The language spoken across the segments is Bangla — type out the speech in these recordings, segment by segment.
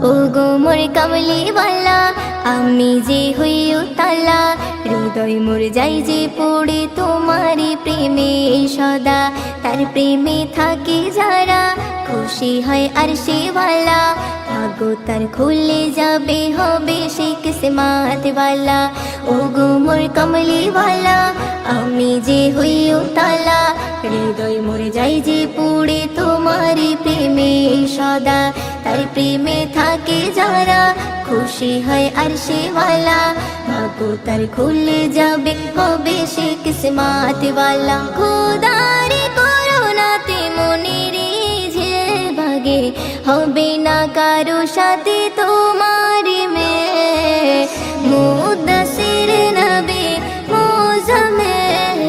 ও গো মোর কামলিওয়ালা, আমি যে হই উতালা, হৃদয় মোর যাই যে পড়ে তোমারি প্রেমে সদা। তার প্রেমে থাকে যারা খুশি হয় আরশেওয়ালা, ভাগ্য তার খুলে যাবে হবে সে কিসমতওয়ালা। ও গো মোর কামলিওয়ালা, আমি যে হই উতালা, হৃদয় মোর যাই যে পড়ে তোমারি প্রেমে সদা। তার প্রেমে থাকে যারা খুশি হয় আরশেওয়ালা, ভাগ্য তার খুলে যাবে হবে সে কিসমতওয়ালা। খোদারে করুণাতে মনের যে ভাগে, হবে না কারো সাথে তোমার মেয়ে। মুদ্দাসির নবী মুজাম্মিল,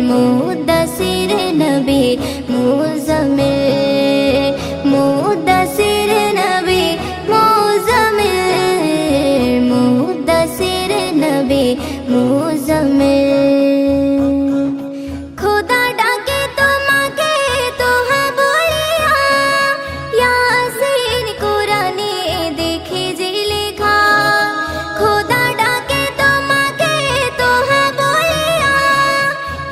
মুদ্দাসির নবী মুজাম্মিল, মুদ্দাসির নবী মুজাম্মিল, মুদ্দাসির নবী মুজাম্মিল। খোদা ডাকে তোমাকে তোহা বলিয়া, ইয়াসিন কোরআনে দেখে যে লেখা। খোদা ডাকে তোমাকে তোহা বলিয়া,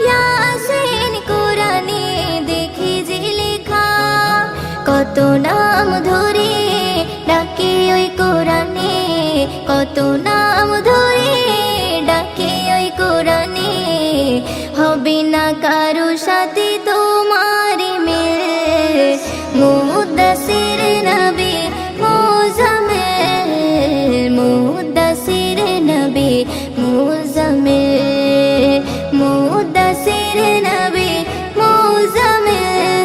ইয়াসিন কোরআনে দেখে যে লেখা। কত নাম ধরে ডাকে ওই কোরআনে, কত নাম ধরে ডাকে ওই কোরআনে, হবে না কারো সাথে তোমার মিল। মুদ্দাসির নবী মুজাম্মিল, মুদ্দাসির নবী মুজাম্মিল, মুদ্দাসির নবী মুজাম্মিল,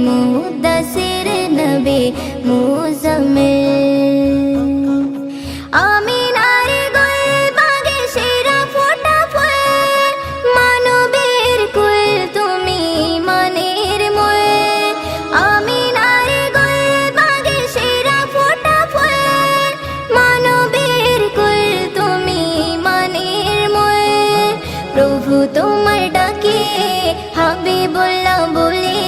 মুদ্দাসির নবী মুজাম্মিল। আমিনার গোলবাগে সেরা ফোটা ফুল, মানবের কুল তুমি মানের মোল। আমিনার গোলবাগে সেরা ফোটা ফুল, মানবের কুল তুমি মানের মোল। প্রভু তোমার ডাকে হাবিবুল্লাহ বলে,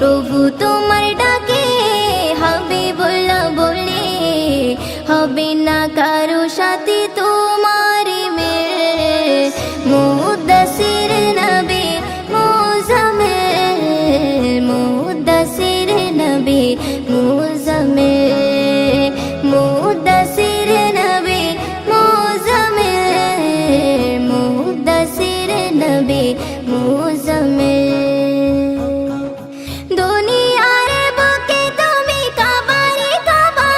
প্রভু তোমার ডাকে হাবিবুল্লাহ বলে, হবে না কারো সাথে তোমার মিল। মুদ্দাসির নবী মুজাম্মিল, মুদ্দাসির নবী মুজাম্মিল, মুদ্দাসির নবী মুজাম্মিল, মুদ্দাসির নবী মুজাম্মিল। দুনিয়ার বুকে তুমি কাবারে কাবা,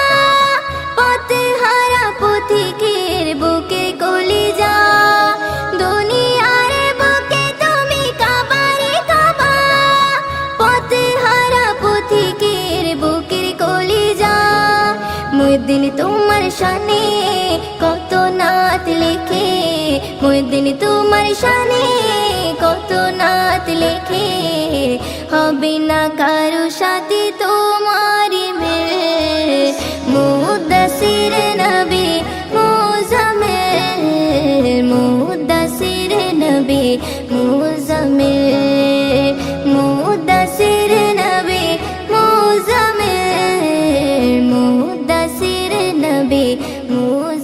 পথহারা পথিকের বুকে কলিজা। দুনিয়ার বুকে তুমি কাবারে কাবা, পথহারা পথিকের বুকের কলিজা। মুদ্দিন তোমার শানে কত নাত লেখে, মুদ্দিন তোমার শানে কত নাত লেখে, হবে না কারো সাথে তোমার মিল। মুদ্দাসির নবী মুজাম্মিল, মুদ্দাসির নবী মুজাম্মিল, মুদ্দাসির নবী মুজাম্মিল, মুদ্দাসির নবী মুজাম্মিল।